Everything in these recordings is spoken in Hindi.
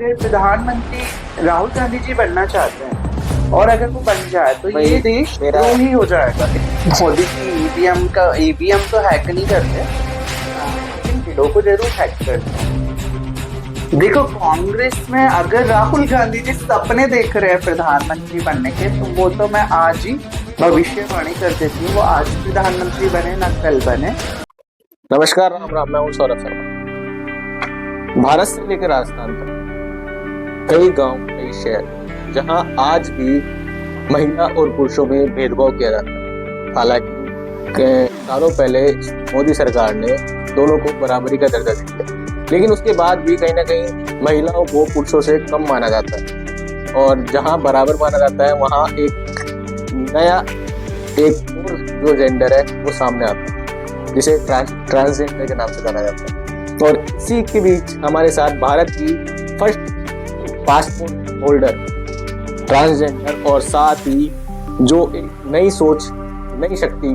अगर प्रधानमंत्री राहुल गांधी जी बनना चाहते हैं और अगर वो बन जाए तो ये देश द्रोही हो जाएगा। मोदी की ईवीएम तो हैक नहीं करते, इन किलो को जरूर हैक करते हैं। देखो, कांग्रेस में अगर राहुल गांधी जी सपने देख रहे हैं प्रधानमंत्री बनने के, तो वो तो मैं आज ही भविष्यवाणी कर देती हूँ, वो आज प्रधानमंत्री बने ना कल बने। नमस्कार, राम राम। मैं हूँ सौरभ शर्मा। भारत से लेकर राजस्थान तक कई गांव, कई शहर जहां आज भी महिला और पुरुषों में भेदभाव किया जाता है। हालांकि सालों पहले मोदी सरकार ने दोनों को बराबरी का दर्जा दिया, लेकिन उसके बाद भी कहीं ना कहीं महिलाओं को पुरुषों से कम माना जाता है। और जहां बराबर माना जाता है वहां एक और जो जेंडर है वो सामने आता है, जिसे ट्रांसजेंडर के नाम से जाना जाता है। और इसी के बीच हमारे साथ भारत की फर्स्ट पासपोर्ट होल्डर ट्रांसजेंडर और साथ ही जो एक नई सोच, नई शक्ति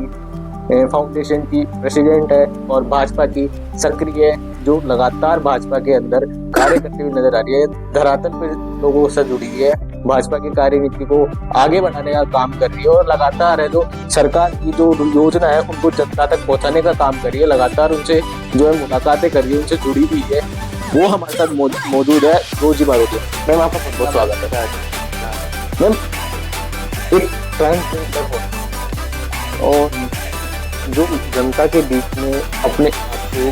फाउंडेशन की प्रेसिडेंट है और भाजपा की सक्रिय, जो लगातार भाजपा के अंदर कार्य करती हुई नजर आ रही है, धरातल पे लोगों से जुड़ी है, भाजपा की कार्यनीति को आगे बढ़ाने का काम कर रही है और लगातार है जो सरकार की जो योजना है उनको जनता तक पहुंचाने का काम कर रही है, लगातार उनसे जो है मुलाकातें कर रही है, उनसे जुड़ी हुई है। वो हमारे साथ मौजूद है रोजी बारोटी। मैम, आपका बहुत बहुत स्वागत है। मैम, एक ट्रांसजेंडर हो और जो जनता के बीच में अपने आप को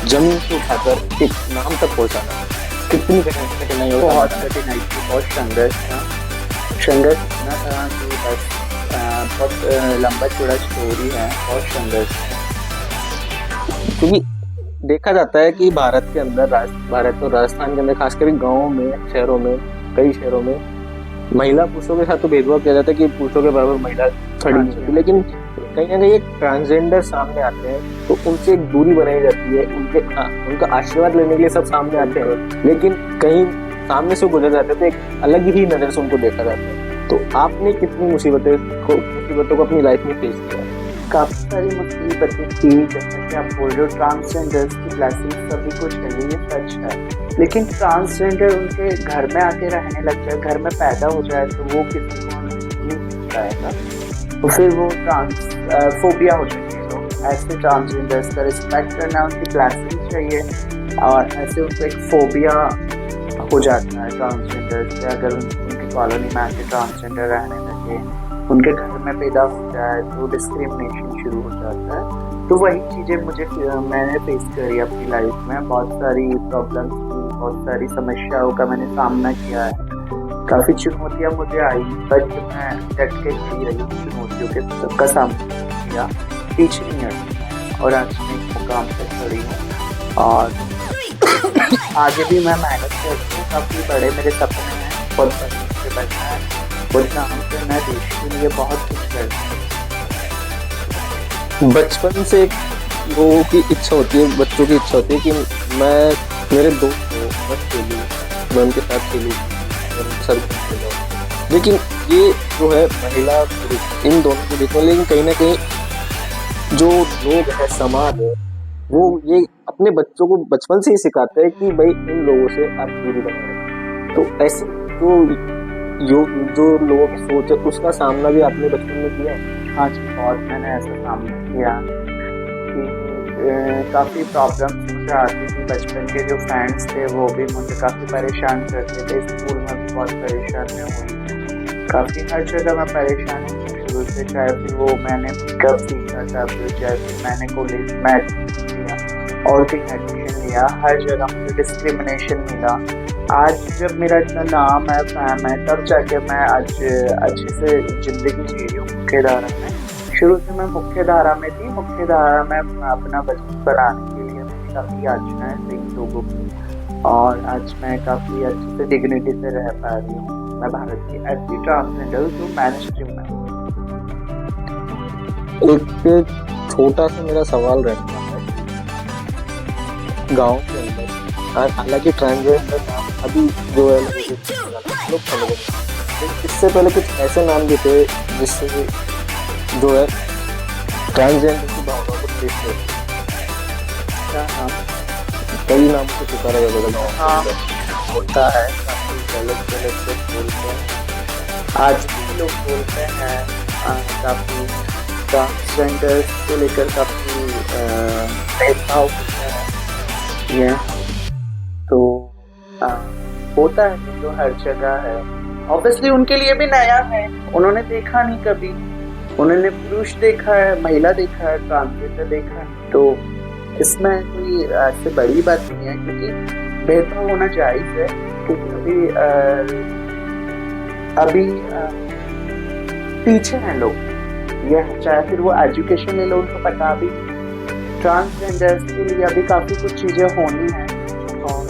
जमीन से उठाकर एक नाम तक पहुंचाना, कितनी कठिनाई होती है? बहुत कठिनाई थी, बहुत संघर्ष इतना था कि बस बहुत लंबा चौड़ा स्टोरी है, बहुत संघर्ष। क्योंकि देखा जाता है कि भारत के अंदर, भारत और राजस्थान के अंदर, खासकर गाँवों में, शहरों में, कई शहरों में महिला पुरुषों के साथ तो भेदभाव किया जाता है कि पुरुषों के बराबर महिला खड़ी नहीं होती, लेकिन कहीं ना कहीं एक ट्रांसजेंडर सामने आते हैं तो उनसे एक दूरी बनाई जाती है। उनका आशीर्वाद लेने के लिए सब सामने आते हैं, लेकिन कहीं सामने से गुजर जाते हैं तो एक अलग ही नजर से उनको देखा जाता है। तो आपने कितनी मुसीबतों को अपनी लाइफ में फेस किया? काफी सारी मुसीबतें थी, जैसे कि आप बोल रहे हो ट्रांसजेंडर्स की ब्लेसिंग सभी को चाहिए, ये सच है। लेकिन ट्रांसजेंडर उनके घर में आके रहने लग जाए, घर में पैदा हो जाए, तो वो किसी को नहीं जाएगा, तो फिर वो फोबिया हो जाएगी। तो ऐसे ट्रांसजेंडर्स का रिस्पेक्ट करना, उनकी ब्लेसिंग चाहिए, और ऐसे उनको एक फोबिया हो जाता है ट्रांसजेंडर्स से। अगर उनकी कॉलोनी में आके ट्रांसजेंडर रहने लगे, उनके घर में पैदा हो जाए, तो डिस्क्रिमिनेशन शुरू हो जाता है। तो वही चीज़ें मैंने फेस करी अपनी लाइफ में। बहुत सारी प्रॉब्लम्स थी, बहुत सारी समस्याओं का मैंने सामना किया है, काफ़ी चुनौतियाँ मुझे आई, बट मैं डट के खड़ी रही चुनौतियों के सबका सामना किया, पीछे नहीं हटी, और आज मैं एक मुकाम पर खड़ी हूँ और आगे भी मैं मेहनत करती हूँ। काफ़ी बड़े मेरे सपने हैं, बहुत बड़े से बनना है, बहुत काम करना है, देश के लिए बहुत कुछ करना है। बचपन से लोगों की इच्छा होती है, बच्चों की इच्छा होती है कि मेरे दोस्त हो, मैं खेलूँ, मैं उनके साथ खेलूँ, लेकिन ये जो है महिला पुरुष इन दोनों को देखो, लेकिन कहीं ना कहीं जो लोग है, समाज है, वो ये अपने बच्चों को बचपन से ही सिखाते हैं कि भाई इन लोगों से आप दूरी बनाए रखें। तो ऐसे जो लोगों की सोच है उसका सामना भी आपने बचपन में किया? हाँ जी, बहुत मैंने ऐसा सामना किया कि काफ़ी प्रॉब्लम्स मुझे आती थी। बचपन के जो फ्रेंड्स थे वो भी मुझे काफ़ी परेशान करते थे, स्कूल में भी बहुत परेशान मैं हुई, काफ़ी हर जगह मैं परेशान हूँ शुरू से। चाहे फिर वो मैंने कब सीखा था, चाहे फिर मैंने कॉलेज में एडमिशन लिया और कहीं एडमिशन लिया, हर जगह मुझे डिस्क्रिमिनेशन मिला। आज जब मेरा इतना नाम है, फैम है, तब जाके मैं आज अच्छे से ज़िंदगी जी रही हूँ मुख्य धारा में। शुरू से मैं मुख्य धारा में थी, मुख्य धारा में अपना वजन बनाने के लिए मैंने काफ़ी याचनाएं दी लोगों की, और आज मैं काफ़ी अच्छे से डिग्निटी से रह पा रही हूँ। मैं भारत की ऐसी ट्रांसजेंडर जो मैनेस्ट्रीम में। एक छोटा सा मेरा सवाल रहता है, गांव के अंदर हालांकि ट्रांसजेंडर नाम अभी जो है लोग समझ गए, इससे पहले कुछ ऐसे नाम भी थे जिससे जो है ट्रांसजेंडर की भावना को पेश करते, कई नाम से पुकारा जाता था। होता है, काफ़ी गलत-गलत लोग बोलते हैं। आज भी लोग बोलते हैं काफ़ी ट्रांसजेंडर्स को लेकर काफ़ी भेदभाव होता है। ये तो अ, होता है ये तो हर जगह है। ऑब्वियसली उनके लिए भी नया है, उन्होंने देखा नहीं कभी। उन्होंने पुरुष देखा है, महिला देखा है, ट्रांसजेंडर देखा है, तो इसमें कोई ऐसे बड़ी बात नहीं है, क्योंकि भेदभाव होना जायज़ है। क्योंकि अभी पीछे हैं लोग, ये चाहे फिर वो एजुकेशन ले लो, उनको पता भी ट्रांसजेंडर्स के लिए अभी काफ़ी कुछ चीज़ें होनी हैं। और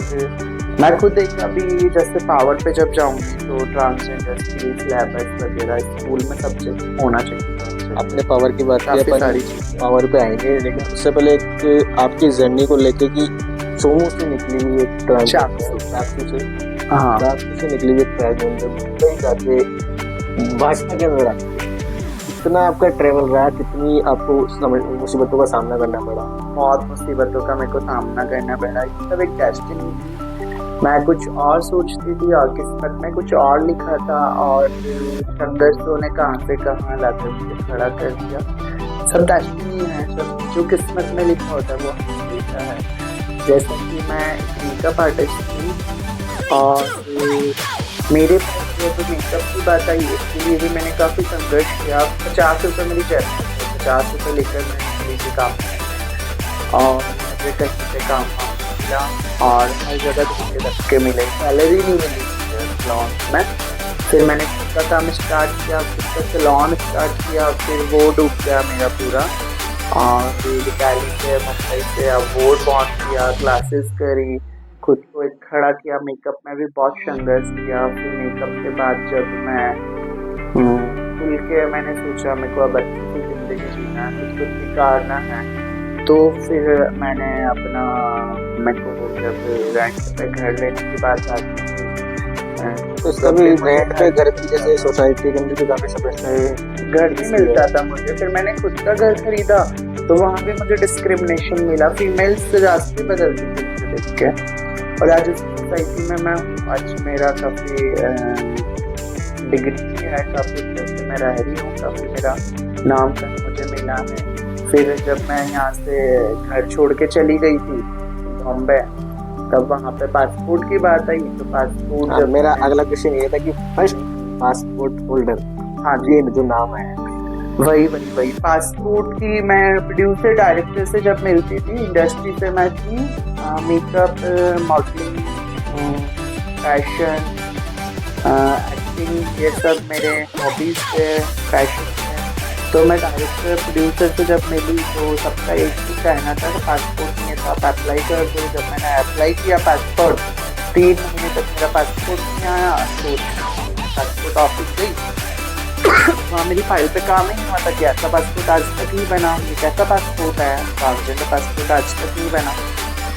मैं खुद एक अभी जैसे पावर पे जब जाऊंगी तो ट्रांसजेंडर्स के लिए सिलेबस वगैरह स्कूल में सब्जेक्ट होना चाहिए। आपने पावर की बात की, काफ़ी अपन सारी चीज़ें। पावर पे आएंगे, लेकिन उससे पहले एक आपकी जर्नी को लेके कि सोमू से निकली हुई एक चाकसू हाँ चाकसू से निकली हुई एक ट्रांसजेंडर मुंबई जाके भाजपा के अंदर आई। कितना आपका ट्रेवल रहा, कितनी आपको मुसीबतों का सामना करना पड़ा? बहुत मुसीबतों का मेरे को सामना करना पड़ा। ये सब एक डेस्टिनी थी। मैं कुछ और सोचती थी और किस्मत में कुछ और लिखा था, और संघर्षों ने कहाँ से कहाँ लाकर मुझे खड़ा कर दिया। सब डेस्टिनी है, सब जो किस्मत में लिखा होता है वो हमने लिखा है। जैसे कि मैं मेकअप आर्टिस्ट थी और मेरे पास जो तो मेकअप की बात आई, इसके लिए भी मैंने काफ़ी संघर्ष किया। 50 रुपये मेरी जर्नी थी, 50 रुपये लेकर मैंने नीचे काम किया और मुझे कहीं से काम मिला और हर जगह धक्के धक्के मिले, सैलरी नहीं मिली सैलून में। फिर मैंने खुद का काम स्टार्ट किया, खुद का सैलून स्टार्ट किया, फिर वो डूब गया मेरा पूरा। और फिर दिल्ली से मुंबई से अवार्ड बॉन्ड किया, क्लासेस करी, खुद को एक खड़ा किया। मेकअप में भी बहुत संघर्ष किया। फिर मेकअप के बाद जब मैं खुल के मैंने सोचा मेरे को अब अच्छी सी ज़िंदगी जीना है, कुछ कुछ निकालना है, तो फिर मैंने अपना मेरे को जब रेंट पे घर लेने की बात आती थी तो इसका भी रेंट पे घर की जैसे सोसाइटी के अंदर काफ़ी समस्या घर नहीं मिलता था मुझे। फिर मैंने खुद का घर खरीदा तो वहाँ भी मुझे डिस्क्रिमिनेशन मिला। फीमेल्स से रास्ते बदलती थी मुझे देख के। और आज इस सोसाइटी में मैं हूँ, आज मेरा काफ़ी डिग्री है, काफ़ी पैसे मैं रह रही हूँ, काफ़ी मेरा नाम तक मुझे मिला है। फिर जब मैं यहाँ से घर छोड़ के चली गई थी बॉम्बे, तब वहाँ पे पासपोर्ट की बात आई। तो पासपोर्ट जब मेरा अगला क्वेश्चन ये था कि फर्स्ट पासपोर्ट होल्डर, हाँ ये जो नाम है वही पासपोर्ट की मैं प्रोड्यूसर डायरेक्टर से जब मिलती थी, इंडस्ट्री से मैं थी, मेकअप, मॉडलिंग, फैशन, एक्टिंग, ये सब मेरे हॉबीज थे, पैशन थे। तो मैं डायरेक्टर प्रोड्यूसर से जब मिली तो सबका एक ही कहना था कि पासपोर्ट नहीं था, आप अप्लाई कर दो। जब मैंने अप्लाई किया पासपोर्ट, 3 महीने तक मेरा पासपोर्ट नहीं आया। तो पासपोर्ट ऑफिस गई, वहाँ मेरी फाइल पे काम ही नहीं हुआ था कि ऐसा पासपोर्ट आज तक नहीं बना, ये कैसा पासपोर्ट है, ट्रांसजेंडर पासपोर्ट आज तक नहीं बना।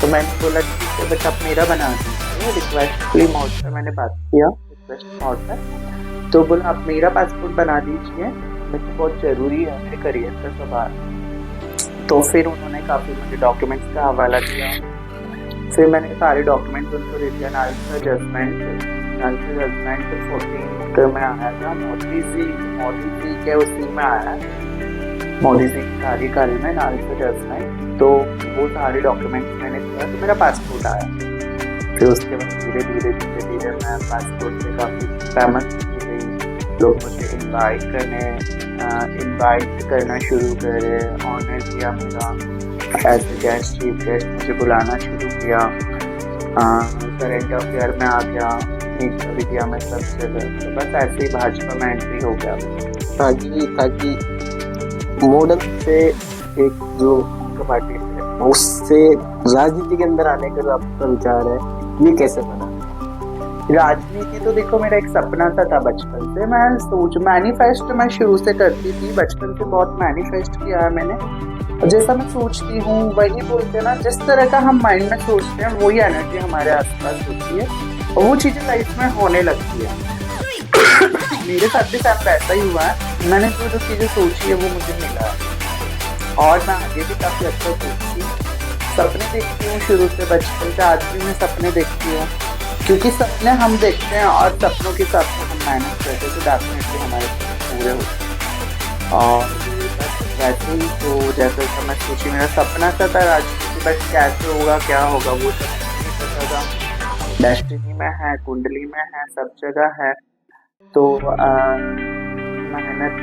तो मैंने बोला ठीक है बट आप मेरा बना दीजिए, रिक्वेस्टफुली मोड पर मैंने बात किया, रिक्वेस्ट मोड पर। तो बोला आप मेरा पासपोर्ट बना दीजिए, मेरे को बहुत ज़रूरी है मेरे करियर का सवाल। तो फिर उन्होंने काफ़ी मुझे डॉक्यूमेंट्स का हवाला दिया। फिर मैंने सारे डॉक्यूमेंट्स उनको दे दिया। नालसा जजमेंट 14 में आया था, मोदी जी के उसी में आया, मोदी जी की कार्यकाल में नालसा जजमेंट। तो वो सारे डॉक्यूमेंट्स मैंने दिया तो मेरा पासपोर्ट आया। फिर उसके बाद धीरे धीरे मैं पासपोर्ट से काफ़ी फेमस हो गई। लोग मुझे इनवाइट करना शुरू करे, ऑनर किया मेरा as a guest, chief guest मुझे बुलाना शुरू किया। करंट अफेयर में आ गया, न्यूज़ मीडिया में सब जगह। तो बस ऐसे ही भाजपा में एंट्री हो गया। ताकि मॉडर्न से एक जो पार्टी है उससे राजनीति के अंदर आने का जो आपका विचार है, ये कैसे बना? राजनीति तो देखो मेरा एक सपना सा था बचपन से। मैं मैनिफेस्ट मैं शुरू से करती थी, बचपन से बहुत मैनिफेस्ट किया है मैंने। और जैसा मैं सोचती हूँ वही बोलते हैं ना, जिस तरह का हम माइंड में सोचते हैं वही एनर्जी हमारे आसपास होती है और वो चीज़ें लाइफ में होने लगती है। मेरे साथ भी शायद ऐसा ही हुआ है। मैंने जो चीज़ें सोची है वो मुझे मिला है और मैं आगे भी काफ़ी अच्छा सोचती हूँ। सपने देखती हूँ शुरू से, बचपन से आज भी मैं सपने देखती हूँ क्योंकि सपने हम देखते हैं और सपनों के हिसाब से हम मेहनत करते हैं, तो डेफिनेटली हमारे सपने पूरे होते हैं। और बस वैसे ही तो जैसे मैं सोची, मेरा सपना सा था राजनीति, बट कैसे होगा क्या होगा वो सब नहीं पता था। डेस्टिनी में है, कुंडली में है, सब जगह है। तो मेहनत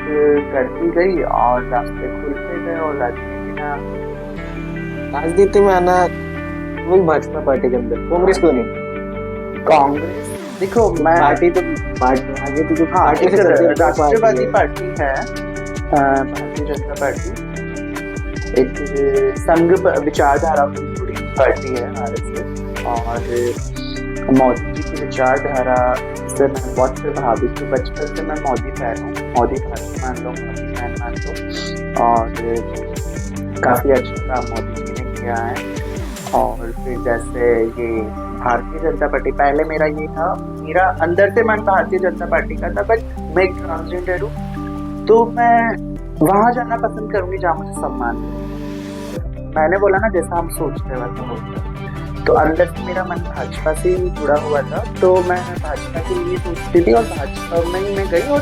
करती गई और रास्ते खुलते गए, और राजनीति में आना वही भाजपा पार्टी के अंदर, कांग्रेस क्यों नहीं? कांग्रेस देखो, मैं पार्टी तो राजनीति तो हाँ, पार्टी एक से चलती है, राष्ट्रवादी पार्टी है, भारतीय जनता पार्टी, एक संघ विचारधारा की जुड़ी पार्टी है RSS। और मोदी जी की विचारधारा से मैं बहुत प्रभावित हूँ। बचपन से मैं मोदी फैन हूँ, मोदी भाषण मान लो, मोदी फैन मान लो। और काफ़ी अच्छा काम मोदी जी ने किया है। और फिर जैसे ये भारतीय जनता पार्टी, पहले मेरा ये था, मेरा अंदर से मन भारतीय जनता पार्टी का था, बट मैं एक ट्रांसजेंडर हूँ, तो मैं वहाँ जाना पसंद करूँगी जहाँ मुझे सम्मान मिले। मैंने बोला ना, जैसा हम सोचते हैं वैसा होता है। तो अंदर से मेरा मन भाजपा से ही जुड़ा हुआ था, तो मैं भाजपा के लिए सोचती थी, और भाजपा में ही मैं गई, और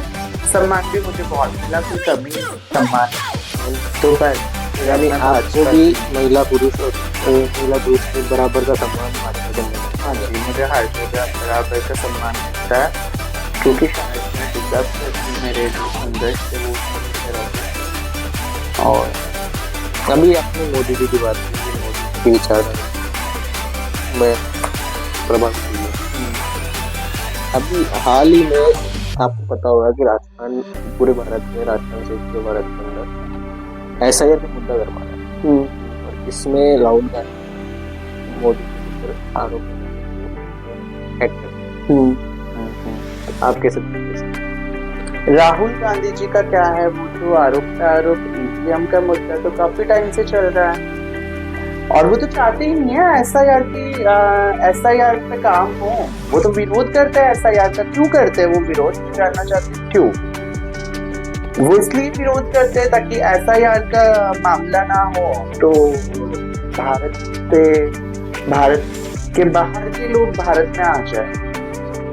सम्मान भी मुझे बहुत मिला, कोई कमी सम्मान। तो बस यानी आपको भी महिला पुरुष के बराबर का सम्मान भाजपा के अंदर? हाँ जी, मुझे हर जगह बराबर का सम्मान मिलता है, क्योंकि शायद मैं डिजर्व करती हूँ, मेरे जो संघर्ष थे वो और अभी आपने मोदी जी की बात की, मोदी की विचारधारा में प्रभावित हुई है। अभी हाल ही में आपको पता होगा कि राजस्थान, पूरे भारत में, राजस्थान से पूरे भारत के अंदर SIR का मुद्दा गरमा है, और इसमें राहुल गांधी मोदी के ऊपर आरोप आप कैसे देखते? राहुल गांधी जी का क्या है, वो तो आरोप EVM का मुद्दा तो काफी टाइम से चल रहा है, और वो तो चाहते ही नहीं है SIR पे काम हो। वो तो विरोध करते हैं SIR का। क्यों करते हैं वो विरोध, जानना चाहते हैं क्यों? वो इसलिए विरोध करते हैं ताकि SIR का मामला ना हो, तो भारत के बाहर के लोग भारत में आ जाए,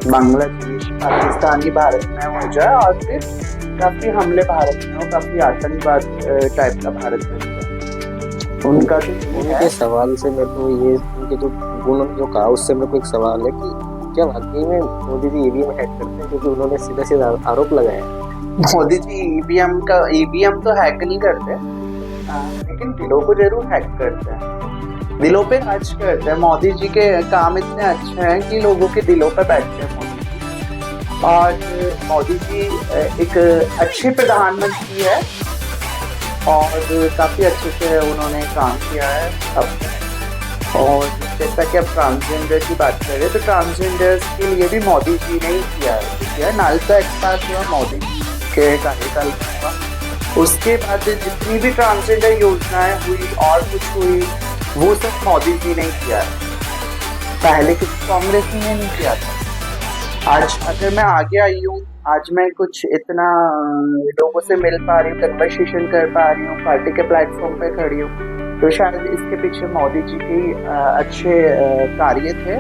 बांग्लादेश, पाकिस्तान की भारत में हो जाए, और फिर काफी हमले भारत में हो, काफी आतंकवाद टाइप का भारत में हो। उनका उनके सवाल से मेरे को ये, उनके जो गुण जो कहा, उससे मेरे को एक सवाल है कि क्या वाकई में मोदी जी EVM हैक करते हैं? क्योंकि उन्होंने सीधा सीधा आरोप लगाया है। मोदी जी EVM तो हैक नहीं करते, लेकिन दिलों को जरूर हैक करते हैं, दिलों पे राज करते हैं। मोदी जी के काम इतने अच्छे हैं कि लोगों के दिलों पे बैठते हैं मोदी जी। और मोदी जी एक अच्छे प्रधानमंत्री है, और काफ़ी अच्छे से उन्होंने काम किया है अब। और जैसा कि अब ट्रांसजेंडर की बात कर रहे हैं, तो ट्रांसजेंडर्स के लिए भी मोदी जी ने ही किया है। नालसा एक्सपास हुआ मोदी जी के कार्यकाल में हुआ, उसके बाद जितनी भी ट्रांसजेंडर योजनाएं हुई और कुछ हुई, वो सब मोदी जी ने ही किया है, पहले किसी कांग्रेस ने नहीं किया था। आज अगर मैं आगे आई हूँ, आज मैं कुछ इतना लोगों से मिल पा रही हूँ, कन्वर्सेशन कर पा रही हूँ, पार्टी के प्लेटफॉर्म पे खड़ी हूँ, तो शायद इसके पीछे मोदी जी के अच्छे कार्य थे,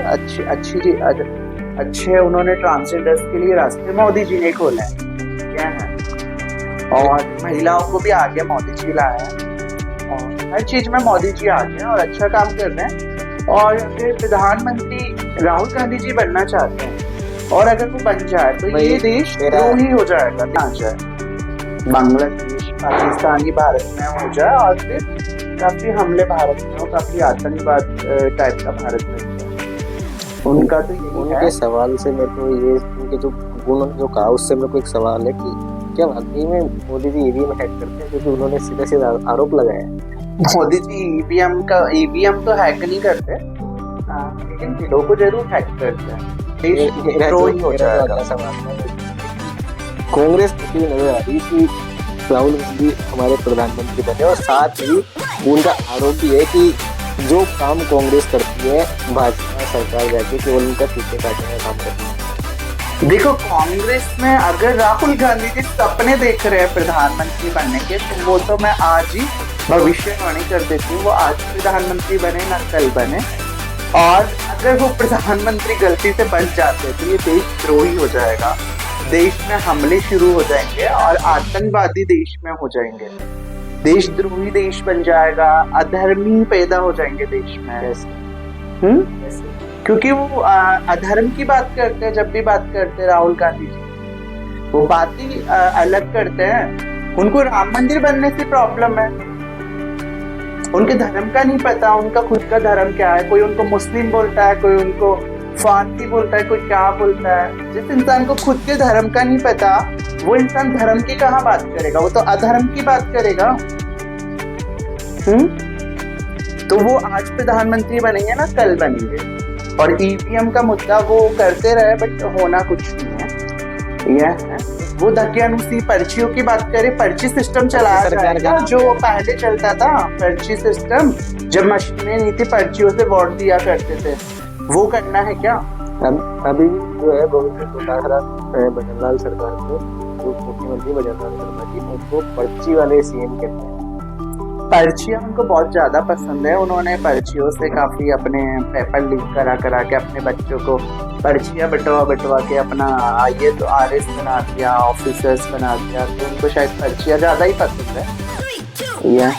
अच्छे उन्होंने ट्रांसजेंडर्स के लिए रास्ते मोदी जी ने खोले हैं, क्या है। और महिलाओं को भी आगे मोदी जी लाया है, और हर चीज में मोदी जी आगे हैं और अच्छा काम कर रहे हैं। और अगर प्रधानमंत्री राहुल गांधी जी बनना चाहते हैं, और अगर वो बन जाए, तो ये देश द्रोही हो जाएगा, ना जाए बांग्लादेश, पाकिस्तान की भारत में हो जाए, और फिर काफी हमले भारत में हो, काफी आतंकवाद टाइप का भारत में हो जाए। उनका तो यही है। सवाल से मेरे को ये, उनके जो गुण जो कहा, उससे मेरे को एक सवाल है कि क्या वाकई में मोदी जी EVM हैक करते हैं? क्योंकि उन्होंने सीधा सीधा आरोप लगाया है। मोदी जी EVM तो हैक नहीं करते, लेकिन दिलों को जरूर हैक करते हैं। कांग्रेस की नजर आ रही कि राहुल गांधी हमारे प्रधानमंत्री बने, और साथ ही उनका आरोप भी है कि जो काम कांग्रेस करती है, भाजपा सरकार जाके केवल उनका पीछे काटने का काम करती है। देखो, कांग्रेस में अगर राहुल गांधी जी सपने देख रहे हैं प्रधानमंत्री बनने के, तो वो तो मैं आज ही भविष्यवाणी कर देती हूँ, वो आज प्रधानमंत्री बने ना कल बने। और अगर वो प्रधानमंत्री गलती से बन जाते तो ये देशद्रोही हो जाएगा, देश में हमले शुरू हो जाएंगे और आतंकवादी देश में हो जाएंगे, देशद्रोही देश बन जाएगा, अधर्मी पैदा हो जाएंगे देश में। क्योंकि वो अधर्म की बात करते हैं, जब भी बात करते हैं राहुल गांधी जी वो बात ही अलग करते हैं। उनको राम मंदिर बनने से प्रॉब्लम है, उनके धर्म का नहीं पता, उनका खुद का धर्म क्या है। कोई उनको मुस्लिम बोलता है, कोई उनको फारसी बोलता है, कोई क्या बोलता है। जिस इंसान को खुद के धर्म का नहीं पता वो इंसान धर्म की कहाँ बात करेगा, वो तो अधर्म की बात करेगा। तो वो आज प्रधानमंत्री बनेंगे ना, कल बनेंगे। और ईवीएम का मुद्दा वो करते रहे बट होना कुछ नहीं है। यह है वो दकियानुसी पर्चियों की बात करें, पर्ची सिस्टम चलाया जाएगा जो पहले चलता था। पर्ची सिस्टम जब मशीनें नहीं थी, पर्चियों से वोट दिया करते थे, वो करना है क्या? अभी जो है भजनलाल सरकार को, जो मुख्यमंत्री भजनलाल शर्मा जी, उनको पर्ची वाले सीएम कहते हैं। पर्चियां उनको बहुत ज्यादा पसंद है। उन्होंने पर्चियों से काफी अपने पेपर लीक करा के अपने बच्चों को पर्चियां बटवा के अपना IAS RS बना दिया, ऑफिसर्स बना दिया। तो उनको शायद पर्चियां ज्यादा ही पसंद है। यह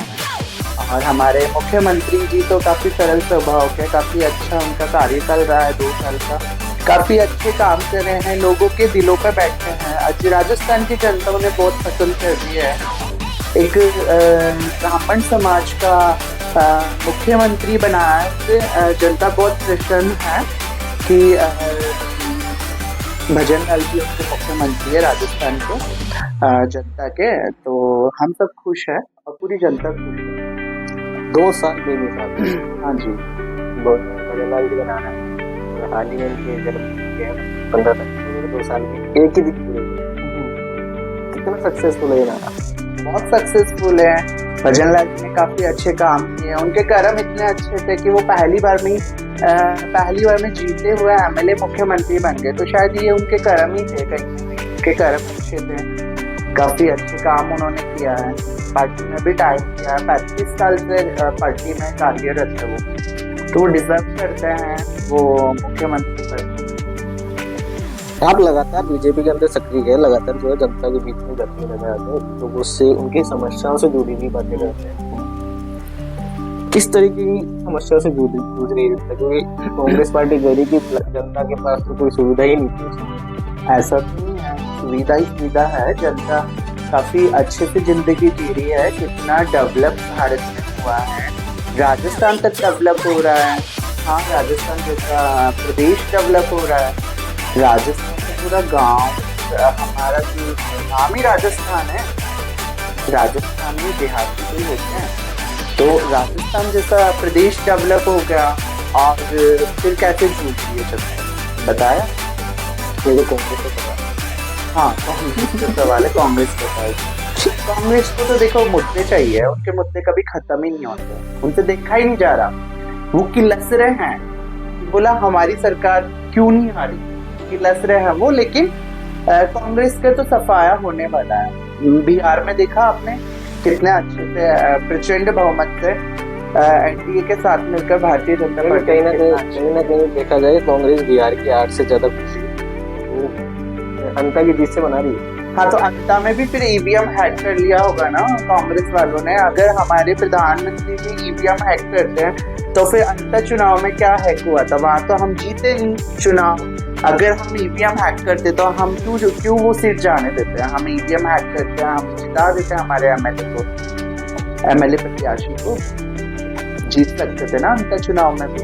और हमारे मुख्यमंत्री जी तो काफी सरल स्वभाव के, काफी अच्छा उनका कार्यकाल रहा है 2 साल का, काफी अच्छे काम कर रहे हैं, लोगों के दिलों पर बैठे हैं। आज राजस्थान की जनता उन्हें बहुत पसंद कर रही है। एक ब्राह्मण समाज का मुख्यमंत्री बनाया है, जनता बहुत प्रसन्न है कि भजनलाल जी उनके मुख्यमंत्री है राजस्थान के जनता के। तो हम सब खुश है और पूरी जनता खुश है। 2 साल बेमिसाल। हाँ जी, भजनलाल जी बनाना है। हाल ही में उनके जन्म 15 तक 2 साल में एक ही दिन पूरे। कितना सक्सेसफुल है ये नारा? बहुत सक्सेसफुल है। भजनलाल जी ने काफी अच्छे काम किए। उनके कर्म इतने अच्छे थे कि वो पहली बार में जीते हुए MLA मुख्यमंत्री बन गए। तो शायद ये उनके कर्म ही थे, कहीं उनके कर्म अच्छे थे। काफी अच्छे काम उन्होंने किया है, पार्टी में भी टाइम किया है। 35 साल से पार्टी में कार्यरत है वो, तो वो डिजर्व करते हैं वो मुख्यमंत्री पर। आप लगातार बीजेपी के अंदर सक्रिय है, लगातार जो है जनता के बीच में जाते नजर आते हैं, तो उससे उनकी समस्याओं से जुड़ी हुई बातें करते हैं। किस तरीके की समस्या से जूझ रही है? क्योंकि कांग्रेस पार्टी कह रही कि जनता के पास तो कोई सुविधा ही नहीं थी। ऐसा नहीं है, सुविधा ही सुविधा है। जनता काफी अच्छे से जिंदगी जी रही है। कितना डेवलप भारत में हुआ है, राजस्थान तक डेवलप हो रहा है। हाँ, राजस्थान जैसा प्रदेश डेवलप हो रहा है। राजस्थान का पूरा गांव, हमारा जो नाम ही राजस्थान है, राजस्थान में देहाती भी होते हैं। तो राजस्थान जैसा प्रदेश डेवलप हो गया और फिर कैसे जूझ लिए चलते बताया? मेरे कांग्रेस को पता। हाँ, कांग्रेस का सवाल है, कांग्रेस बताए। कांग्रेस को तो देखो मुद्दे चाहिए, उनके मुद्दे कभी खत्म ही नहीं होते, उनसे देखा ही नहीं जा रहा। वो किलस रहे हैं, बोला हमारी सरकार क्यों नहीं आ रही, किलस रहे हैं वो। लेकिन कांग्रेस का तो सफाया होने वाला है। बिहार में देखा आपने कितने अच्छे से प्रचंड बहुमत से NDA के साथ मिलकर भारतीय जनता पार्टी कहीं ना कहीं देखा जाए कांग्रेस बिहार की 8 से ज्यादा खुशी अंता की जीत से बना रही है। हाँ, तो अंता में भी फिर EVM हैक कर लिया होगा ना कांग्रेस वालों ने। अगर हमारे प्रधानमंत्री भी EVM हैक करते हैं तो फिर अंता चुनाव में क्या हैक हुआ था? वहां तो हम जीते नहीं चुनाव। अगर हम EVM हैक करते तो हम क्यों वो सीट जाने देते हैं? हम EVM हैक करते हैं, हम जिता देते हैं हमारे MLA प्रत्याशी को। जीत सकते थे ना अंता चुनाव में भी,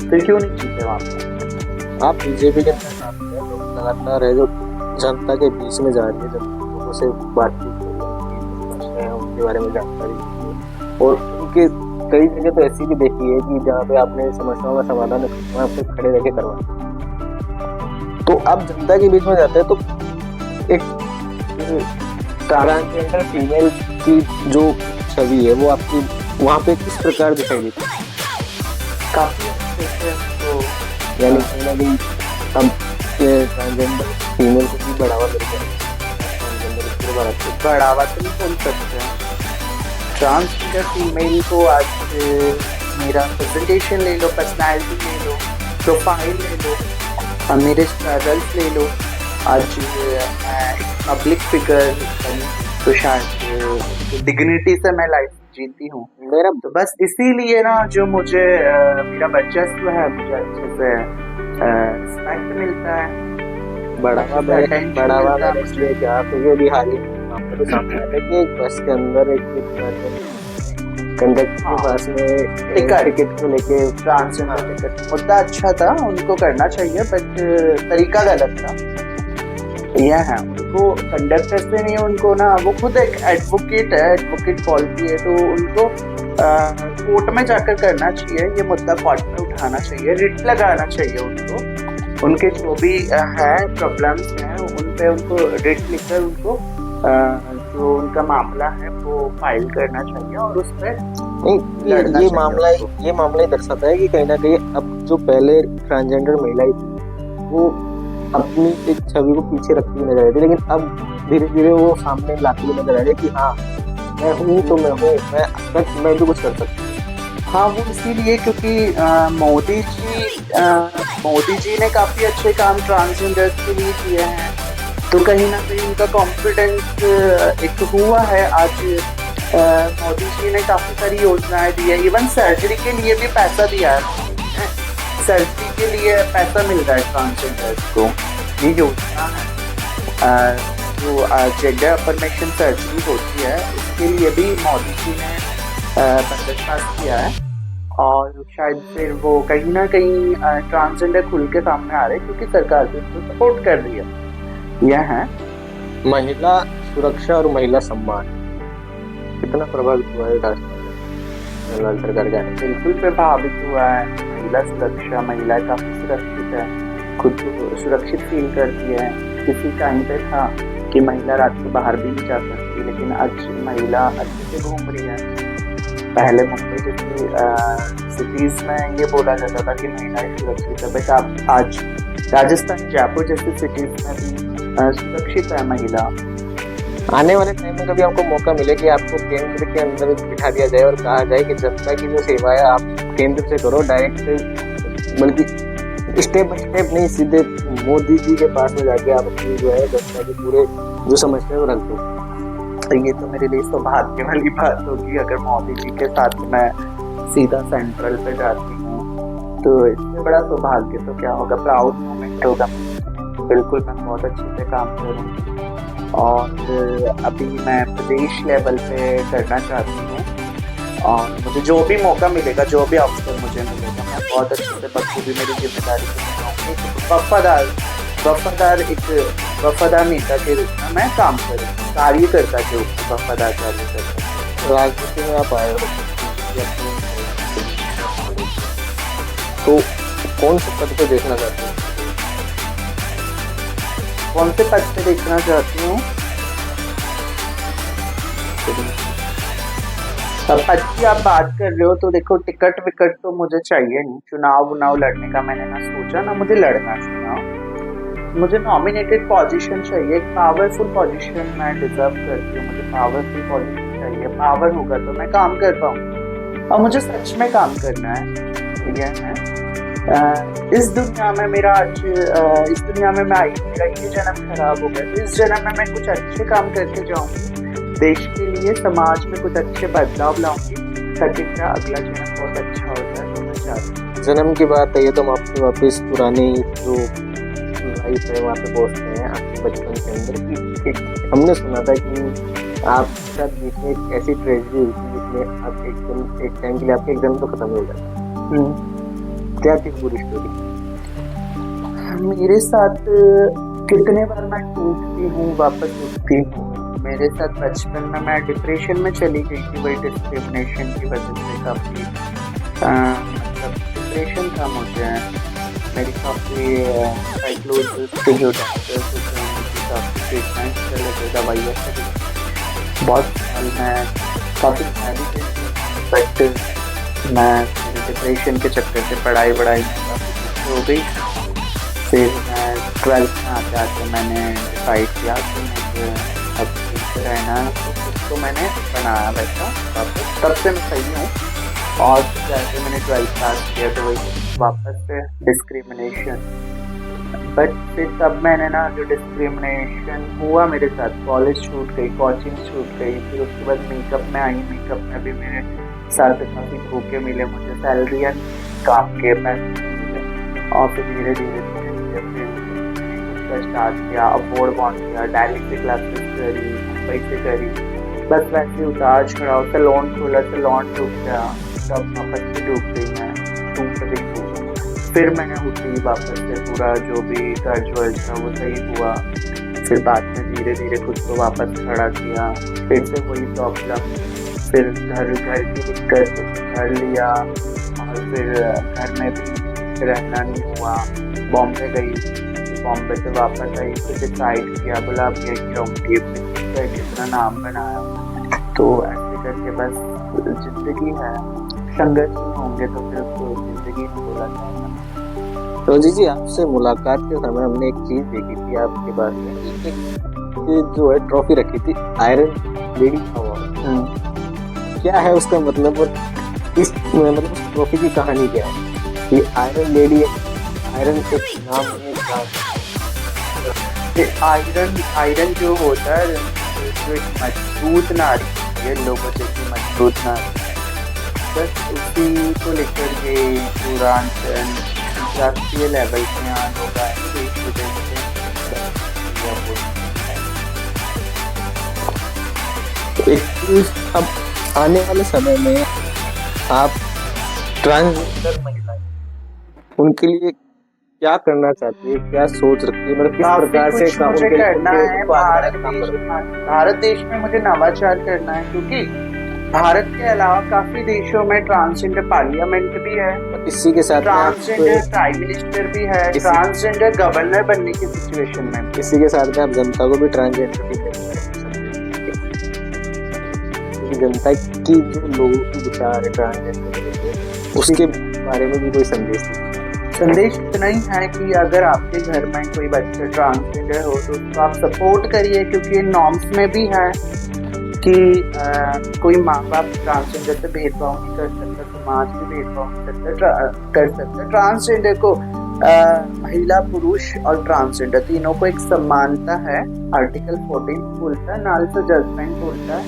फिर क्यों नहीं जीते वहां पर? आप बीजेपी के लगातार है जो जनता के बीच में जा रही है, जब लोगों से बातचीत है, उनके बारे में जानकारी, और उनके कई जगह तो ऐसी भी देखी है कि जहाँ पे आपने समस्याओं का समाधान वहाँ पे खड़े रह के करवा। तो आप जनता के बीच में जाते हैं तो एक ट्रांसजेंडर फीमेल की जो छवि है वो आपकी वहाँ पे किस प्रकार दिखाई देती है? काफी अच्छे से। तो यानी कहीं ना कहीं हम ट्रांसजेंडर फीमेल को भी बढ़ावा मिलता है। बढ़ावा तो नहीं बोल सकते हैं। ट्रांसजेंडर फीमेल को आज मेरा प्रेजेंटेशन ले लो, पर्सनैलिटी ले लो, प्रोफाइल ले लो, मेरे स्ट्रगल्स ले लो। आज मैं एक पब्लिक फिगर बनी तो शायद डिग्निटी से मैं लाइफ जीती हूँ मेरा। तो बस इसीलिए ना जो मुझे मेरा वर्चस्व है, मुझे अच्छे से रिस्पेक्ट मिलता है, बढ़ावा मैंने इसलिए क्या, क्योंकि अभी हाल ही में आपको तो सामने आया कि एक बस के अंदर एक कंडक्टर के पास में टिकट को लेके ट्रांसजेंडर टिकट मुद्दा अच्छा था, उनको करना चाहिए, बट तरीका गलत था। यह है, उनको कंडक्टर से नहीं, उनको ना, वो खुद एक एडवोकेट है, एडवोकेट क्वालिटी है, तो उनको कोर्ट में जाकर करना चाहिए, ये मुद्दा कोर्ट में उठाना चाहिए, रिट लगाना चाहिए उनको, उनके जो भी है प्रॉब्लम्स हैं उन पे उनको रिट लिखकर उनको जो उनका मामला है वो फाइल करना चाहिए और उस पर ये मामला ही दर्शाता है कि कहीं ना कहीं अब जो पहले ट्रांसजेंडर महिलाएं थी वो अपनी एक छवि को पीछे रखती हुई नजर आ रही थी, लेकिन अब धीरे धीरे वो सामने लाती हुई नजर आ रही है कि हाँ मैं हूँ तो मैं हूँ, मैं भी कुछ कर सकती हूँ। हाँ, वो इसीलिए क्योंकि मोदी जी ने काफ़ी अच्छे काम ट्रांसजेंडर्स के लिए किए हैं, तो कहीं ना कहीं उनका कॉन्फिडेंस एक हुआ है। आज मोदी जी ने काफ़ी सारी योजनाएं दी है, इवन सर्जरी के लिए भी पैसा दिया है, सर्जरी के लिए पैसा मिल रहा है ट्रांसजेंडर्स को। ये योजना है जो जेंडर अफर्मेशन सर्जरी होती है, उसके लिए भी मोदी जी ने बजट पास किया है, और शायद फिर वो कहीं ना कहीं ट्रांसजेंडर खुल के सामने आ रहे हैं क्योंकि सरकार भी उसको सपोर्ट कर रही है। यह है महिला सुरक्षा और महिला सम्मान कितना प्रभावित हुआ है राजस्थान सरकार का? बिल्कुल प्रभावित हुआ है। महिला सुरक्षा, महिला काफी सुरक्षित है, खुद को सुरक्षित फील करती है। किसी टाइम पे था कि महिला रात को बाहर भी नहीं जा सकती, लेकिन आज महिला अच्छे से घूम रही है। पहले मुंबई जैसी सिटीज में ये बोला जाता था कि महिलाएं सुरक्षित है, बट आज राजस्थान, जयपुर जैसी सिटीज में भी सुरक्षित है महिला। आने वाले टाइम में कभी आपको मौका मिले कि आपको केंद्र के अंदर बिठा दिया जाए और कहा जाए कि जनता की जो सेवा है आप केंद्र से करो, डायरेक्ट, बल्कि स्टेप बाय स्टेप नहीं, सीधे मोदी जी के पास में जाके आप अपनी जो है जनता की पूरे जो समस्या वो रख दो, ये तो मेरे लिए सौभाग्य वाली बात होगी अगर मोदी जी के साथ मैं सीधा सेंट्रल पे जाती हूँ, तो इससे बड़ा सौभाग्य तो क्या होगा, प्राउड मोमेंट होगा। बिल्कुल, मैं बहुत अच्छे से काम करूँ, और अभी मैं प्रदेश लेवल पे करना चाहती हूँ, और मुझे जो भी मौका मिलेगा, जो भी अवसर मुझे मिलेगा, मैं बहुत अच्छे से बखूबी मेरी जिम्मेदारी को निभाऊंगी। वफादार नेता के रूप में मैं काम करूँ, कार्यकर्ता के रूप में वफादार कार्यकर्ता। राजनीति में आप आए हो तो कौन से पद पे देखना चाहते हो? कौन से पद पे देखना चाहती हूँ? पद की आप बात कर रहे हो तो देखो, टिकट विकट तो मुझे चाहिए नहीं। चुनाव लड़ने का मैंने ना सोचा, ना मुझे लड़ना चुनाव। मुझे नॉमिनेटेड पोजीशन चाहिए, एक पावरफुल पोजीशन मैं डिजर्व करती हूँ। मुझे पावरफुल पोजीशन चाहिए, पावर होगा तो मैं काम कर पाऊँ, और मुझे सच में काम करना है। यह है इस दुनिया में मेरा आज इस दुनिया में मैं आई, मेरा ये जन्म खराब हो गया, तो इस जन्म में मैं कुछ अच्छे काम करके जाऊंगी, देश के लिए, समाज में कुछ अच्छे बदलाव लाऊंगी, ताकि मेरा अगला जन्म बहुत अच्छा हो जाए। तो मैं चाहती हूँ, जन्म की बात है ये तो हम आपसे वापस पुरानी जो लाइफ है वहाँ पे पहुँचते हैं, आपके बचपन के अंदर की हमने सुना था कि आपके साथ बीच में एक ऐसी ट्रेजेडी हुई थी जिसमें आप एक टाइम के लिए आपके एकदम तो खत्म हो जाता। क्या थी पूरी स्टोरी? मेरे साथ कितने बार मैं टूटती हूँ, वापस उठती हूँ। मेरे साथ बचपन में मैं डिप्रेशन में चली गई थी, वही डिस्क्रिमिनेशन की वजह से। काफ़ी मतलब डिप्रेशन था मुझे। मेरी काफ़ी साइकोलॉजिस्ट के जो डॉक्टर्स होते हैं उनकी काफ़ी ट्रीटमेंट चले थे, दवाइयाँ चली, बहुत साल में काफ़ी सारी थी, बट मैं डिप्रेशन के चक्कर से पढ़ाई में काफ़ी हो गई। फिर मैं 12th में आते आते मैंने डिसाइड किया कि मुझे अब ठीक रहना है, तो मैंने बनाया वैसा वापस। तब से मैं सही हूँ, और जैसे मैंने 12th पास किया तो वही वापस से डिस्क्रिमिनेशन। बट फिर तब मैंने ना जो डिस्क्रिमिनेशन हुआ मेरे साथ, कॉलेज छूट गई, कोचिंग छूट गई, फिर उसके बाद मेकअप में आई। मेकअप में भी मेरे साथ काफ़ी धोखे मिले मुझे, सैलरियाँ काम के पैसे मिले। और फिर धीरे धीरे फिर स्टार्ट किया, अवार्ड बॉन्ड किया, डायरी से क्लासेस करी, मुंबई से करी, बस वैसे उतार चढ़ाव से लोन खोला, से लोन डूब गया, सब वापस से डूब गई मैं, टूट गई। फिर मैंने उठी वापस से, पूरा जो भी कर्ज वर्ज था वो सही हुआ। फिर बाद में धीरे धीरे खुद को वापस खड़ा किया, फिर से वही प्रॉब्लम, फिर घर की दिक्कत, घर लिया और फिर घर में भी रहना नहीं हुआ। बॉम्बे गई, बॉम्बे से वापस आई, फिर डिसाइड किया, बोला अब यही रहूँगी, फिर कितना नाम बनाया। तो ऐसे करके बस जिंदगी है, संघर्ष होंगे तो फिर उसको जिंदगी में बोला जाएगा। रोजी जी, आपसे मुलाकात के समय हमने एक चीज देखी थी आपके पास में, एक जो है ट्रॉफी रखी थी, आयरन लेडी अवार्ड। क्या है उसका मतलब और इस मतलब उस ट्रॉफी की कहानी क्या है? ये आयरन लेडी, आयरन के नाम में आयरन जो होता है, जो एक मजबूत नारी है, लोगों जैसी मजबूत नारी, बस उसी को लेकर के पूरा अंतरराष्ट्रीय लेवल पे यहाँ लोग आए, देश विदेश से। एक अब आने वाले समय में आप ट्रांसजेंडर महिलाएं, उनके लिए क्या करना चाहती है, क्या सोच रखती है, मतलब किस प्रकार से मुझे करना है? भारत देश में मुझे नवाचार करना है, क्योंकि भारत के अलावा काफी देशों में ट्रांसजेंडर पार्लियामेंट भी है, इसी के साथ ट्रांसजेंडर प्राइम मिनिस्टर भी है, ट्रांसजेंडर गवर्नर बनने की सिचुएशन में। इसी के साथ में आप जनता को भी ट्रांसजेंडर भी कर जनता की जो लोगों की विचार है ट्रांसजेंडर, उसके बारे में भी कोई संदेश इतना ही है कि अगर आपके घर में कोई बच्चा ट्रांसजेंडर हो तो उसको आप सपोर्ट करिए, क्योंकि नॉर्म्स में भी है कि कोई माँ बाप ट्रांसजेंडर से भेदभाव नहीं कर सकता, समाज भी भेदभाव नहीं कर सकता। ट्रांसजेंडर को महिला, पुरुष और ट्रांसजेंडर तीनों को एक समानता है। आर्टिकल 14 बोलता है, नालसा जजमेंट बोलता है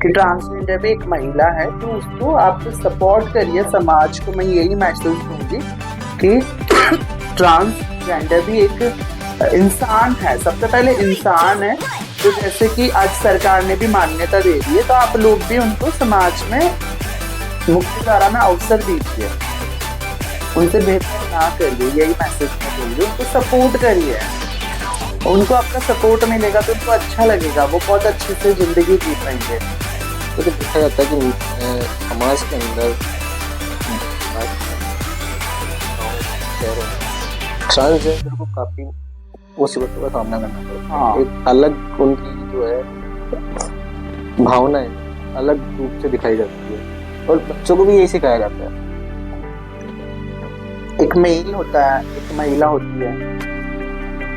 कि ट्रांसजेंडर भी एक महिला है, तो उसको आप सपोर्ट करिए। समाज को मैं यही मैसेज दूंगी कि ट्रांसजेंडर भी एक इंसान है, सबसे पहले इंसान है। तो जैसे कि आज सरकार ने भी मान्यता दे दी है, तो आप लोग भी उनको समाज में मुख्यधारा में अवसर दीजिए, उनसे भेदभाव ना करिए, यही मैसेज मैं दूंगी। उनको सपोर्ट करिए, उनको आपका सपोर्ट मिलेगा तो उनको अच्छा लगेगा, वो बहुत अच्छे से जिंदगी जी पाएंगे। तो देखा जाता है कि समाज के अंदर ट्रांसजेंडर को काफी मुसीबतों का सामना करना पड़ता है। एक अलग उनकी जो है भावनाएं अलग रूप से दिखाई जाती है, और बच्चों को भी यही सिखाया जाता है। एक मेल होता है, एक महिला होती है,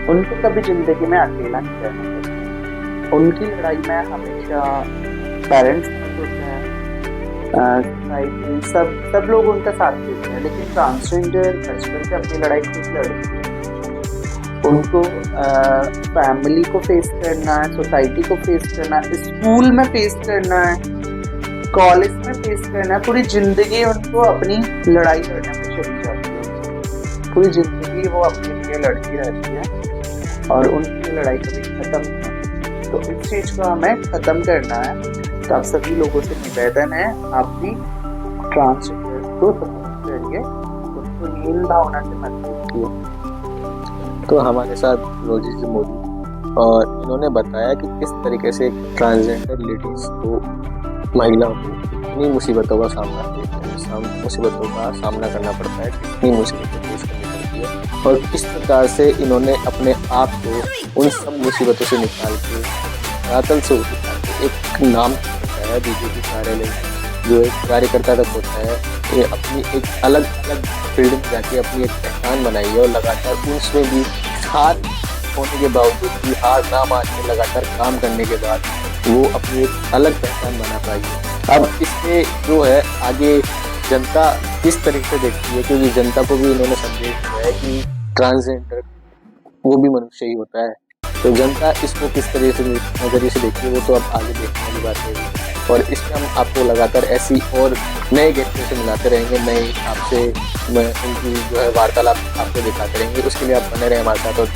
उनको कभी जिंदगी में अकेला नहीं रहना चाहिए। उनकी लड़ाई में हमेशा पेरेंट्स होते हैं, सोसाइटी, सब लोग उनका साथ देते हैं, लेकिन ट्रांसजेंडर बचपन से अपनी लड़ाई खुद लड़ती है। उनको फैमिली को फेस करना है, सोसाइटी को फेस करना है, स्कूल में फेस करना है, कॉलेज में फेस करना है। पूरी जिंदगी उनको अपनी लड़ाई लड़ने में चली जाती है, पूरी जिंदगी वो अपने लिए लड़ती रहती है और उनकी लड़ाई कभी खत्म नहीं होती। तो इस चीज को हमें खत्म करना है। तो आप सभी लोगों से निवेदन है, आप भी ट्रांसजेंडर को सपोर्ट करिए, उसको हीन भावना से मत देखिए। तो हमारे साथ रोजी जी मौजूद, और इन्होंने बताया कि किस तरीके से ट्रांसजेंडर लेडीज को, महिलाओं को कितनी मुसीबतों का मुसीबतों का सामना करना पड़ता है, कितनी मुसीबतें फेस करनी पड़ती है, और किस प्रकार से इन्होंने अपने आप को उन सब मुसीबतों से निकाल के रातल से उठा के एक नाम होता है बीजेपी कार्यालय जो एक कार्यकर्ता तक होता है, ये अपनी एक अलग अलग फील्ड में जाके अपनी एक पहचान बनाई है, और लगातार उसमें भी हार होने के बावजूद भी, हार ना मान के लगातार काम करने के बाद वो अपनी एक अलग पहचान बना पाई है। अब इसमें जो है आगे जनता किस तरीके से देखती है, क्योंकि जनता को भी इन्होंने संदेश दिया है कि ट्रांसजेंडर वो भी मनुष्य ही होता है। तो जनता इसको किस तरह से नजरिए से देखती है वो तो अब आगे देखने वाली बात है। और इसमें हम आपको लगातार ऐसी और नए गेस्टों से मिलाते रहेंगे, नए आपसे उनकी जो है वार्तालाप आपको दिखाते रहेंगे। उसके लिए आप बने रहें हमारे साथ। और